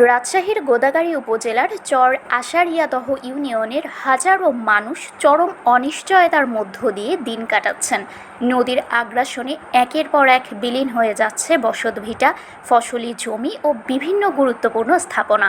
রাজশাহীর গোদাগাড়ী উপজেলার চর আশারিয়াদহ ইউনিয়নের হাজারো মানুষ চরম অনিশ্চয়তার মধ্য দিয়ে দিন কাটাচ্ছেন। নদীর আগ্রাসনে একের পর এক বিলীন হয়ে যাচ্ছে বসতভিটা, ফসলি জমি ও বিভিন্ন গুরুত্বপূর্ণ স্থাপনা।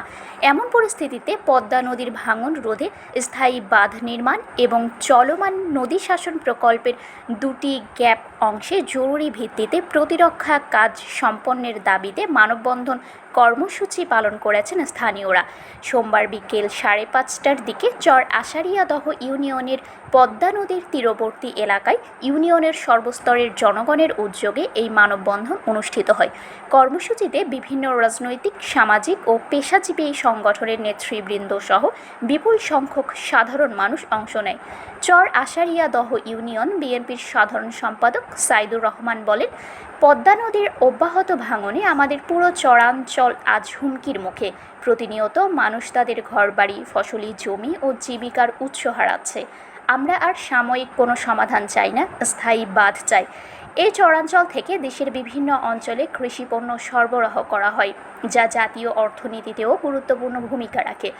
এমন পরিস্থিতিতে পদ্মা নদীর ভাঙন রোধে স্থায়ী বাঁধ নির্মাণ এবং চলমান নদী শাসন প্রকল্পের দুটি গ্যাপ অংশে জরুরি ভিত্তিতে প্রতিরক্ষা কাজ সম্পন্নের দাবিতে মানববন্ধন কর্মসূচি পালন করেছেন স্থানীয়রা। সোমবার বিকেল 5:30টার দিকে চর আশারিয়াদহ ইউনিয়নের পদ্মা নদীর তীরবর্তী এলাকায় ইউনিয়নের সর্বস্তরের জনগণের উদ্যোগে এই মানববন্ধন অনুষ্ঠিত হয়। কর্মসূচিতে বিভিন্ন রাজনৈতিক, সামাজিক ও পেশাজীবী সংগঠনের নেতৃবৃন্দ সহ বিপুল সংখ্যক সাধারণ মানুষ অংশ নেয়। চর আশারিয়াদহ ইউনিয়ন বিএনপির সাধারণ সম্পাদক সাইদুর রহমান বলেন, পদ্মা নদীর অব্যাহত ভাঙনে আমাদের পুরো চরাঞ্চল আজ হুমকির মুখে। প্রতিনিয়ত মানুষ তাদের ঘরবাড়ি, ফসলি জমি ও জীবিকার উৎস হারাচ্ছে। আমরা আর সাময়িক কোনো সমাধান চাই না, স্থায়ী বাঁধ চাই। এই চরাঞ্চল থেকে দেশের বিভিন্ন অঞ্চলে কৃষিপণ্য সরবরাহ করা হয়, যা জাতীয় অর্থনীতিতেও গুরুত্বপূর্ণ ভূমিকা রাখে।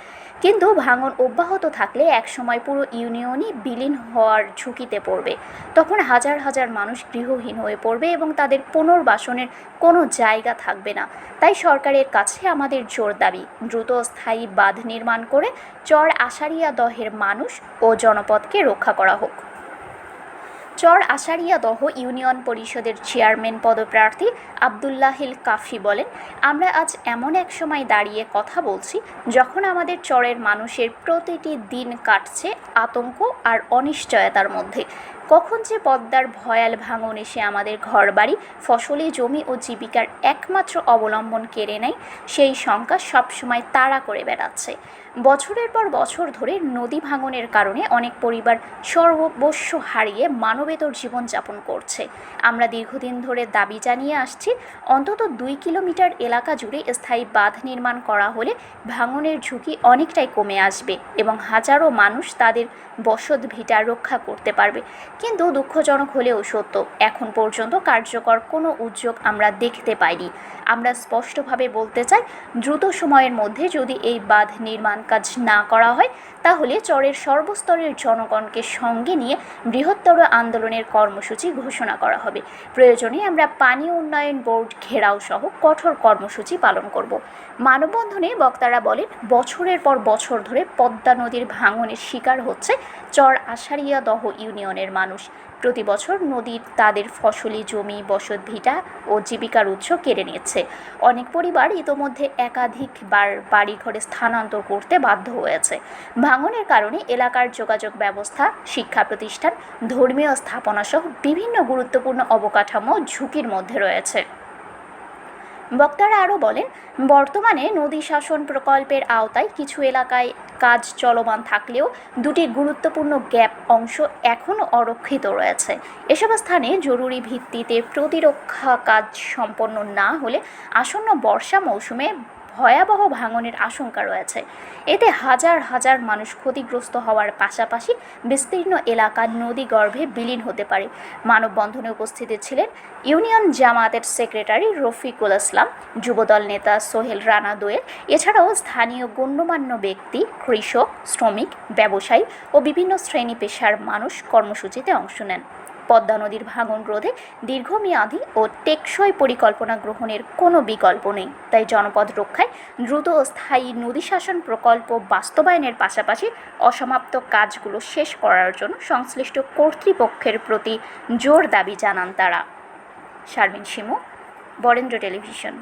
কিন্তু ভাঙন অব্যাহত থাকলে একসময় পুরো ইউনিয়নই বিলীন হওয়ার ঝুঁকিতে পড়বে। তখন হাজার হাজার মানুষ গৃহহীন হয়ে পড়বে এবং তাদের পুনর্বাসনের কোনো জায়গা থাকবে না। তাই সরকারের কাছে আমাদের জোর দাবি, দ্রুত স্থায়ী বাঁধ নির্মাণ করে চর আশারিয়াদহের মানুষ ও জনপদকে রক্ষা করা হোক। চর আশারিয়াদহ ইউনিয়ন পরিষদের চেয়ারম্যান পদপ্রার্থী আবদুল্লাহিল কাফি বলেন, আমরা আজ এমন এক সময় দাঁড়িয়ে কথা বলছি যখন আমাদের চরের মানুষের প্রতিটি দিন কাটছে আতঙ্ক আর অনিশ্চয়তার মধ্যে। কখন যে পদ্মার ভয়াল ভাঙন এসে আমাদের ঘরবাড়ি, ফসলি জমি ও জীবিকার একমাত্র অবলম্বন কেড়ে নেয়, সেই শঙ্কা সবসময় তাড়া করে বেড়াচ্ছে। বছরের পর বছর ধরে নদী ভাঙনের কারণে অনেক পরিবার সর্বস্ব হারিয়ে মানবেতর জীবনযাপন করছে। আমরা দীর্ঘদিন ধরে দাবি জানিয়ে আসছি, অন্তত 2 কিলোমিটার এলাকা জুড়ে স্থায়ী বাঁধ নির্মাণ করা হলে ভাঙনের ঝুঁকি অনেকটাই কমে আসবে এবং হাজারো মানুষ তাদের বসত ভিটা রক্ষা করতে পারবে। কিন্তু দুঃখজনক হলেও সত্য, এখন পর্যন্ত কার্যকর কোনো উদ্যোগ আমরা দেখতে পাইনি। আমরা স্পষ্টভাবে বলতে চাই, দ্রুত সময়ের মধ্যে যদি এই বাঁধ নির্মাণ কাজ না করা হয়, তাহলে চরের সর্বস্তরের জনগণকে সঙ্গে নিয়ে বৃহত্তর আন্দোলনের কর্মসূচি ঘোষণা করা হবে। প্রয়োজনে আমরা পানি উন্নয়ন বোর্ড ঘেরাও সহ কঠোর কর্মসূচি পালন করব। মানববন্ধনে বক্তারা বলেন, বছরের পর বছর ধরে পদ্মা নদীর ভাঙনের শিকার হচ্ছে চর আশারিয়াদহ ইউনিয়নের মানুষ। প্রতি বছর নদীর তাদের ফসলি জমি, বসতভিটা ও জীবিকার উৎস কেড়ে নিচ্ছে। অনেক পরিবার ইতোমধ্যে একাধিকবার বাড়িঘরে স্থানান্তর করতে বাধ্য হয়েছে। ভাঙনের কারণে এলাকার যোগাযোগ ব্যবস্থা, শিক্ষা প্রতিষ্ঠান, ধর্মীয় স্থাপনা সহ বিভিন্ন গুরুত্বপূর্ণ অবকাঠামো ঝুঁকির মধ্যে রয়েছে। বক্তারা আরও বলেন, বর্তমানে নদী শাসন প্রকল্পের আওতায় কিছু এলাকায় কাজ চলমান থাকলেও দুটি গুরুত্বপূর্ণ গ্যাপ অংশ এখনও অরক্ষিত রয়েছে। এসব স্থানে জরুরি ভিত্তিতে প্রতিরক্ষা কাজ সম্পন্ন না হলে আসন্ন বর্ষা মৌসুমে ভয়াবহ ভাঙনের আশঙ্কা রয়েছে। এতে হাজার হাজার মানুষ ক্ষতিগ্রস্ত হওয়ার পাশাপাশি বিস্তীর্ণ এলাকা নদীগর্ভে বিলীন হতে পারে। মানববন্ধনে উপস্থিত ছিলেন ইউনিয়ন জামায়াতের সেক্রেটারি রফিকুল ইসলাম, যুবদল নেতা সোহেল রানা দোয়েল, এছাড়াও স্থানীয় গণ্যমান্য ব্যক্তি, কৃষক, শ্রমিক, ব্যবসায়ী ও বিভিন্ন শ্রেণী পেশার মানুষ কর্মসূচিতে অংশ নেন। পদ্মা নদীর ভাঙন রোধে দীর্ঘমেয়াদী ও টেকসই পরিকল্পনা গ্রহণের কোনো বিকল্প নেই। তাই জনপদ রক্ষায় দ্রুত ও স্থায়ী নদী শাসন প্রকল্প বাস্তবায়নের পাশাপাশি অসমাপ্ত কাজগুলো শেষ করার জন্য সংশ্লিষ্ট কর্তৃপক্ষের প্রতি জোর দাবি জানান তারা। শারমিন শিমু, বরেন্দ্র টেলিভিশন।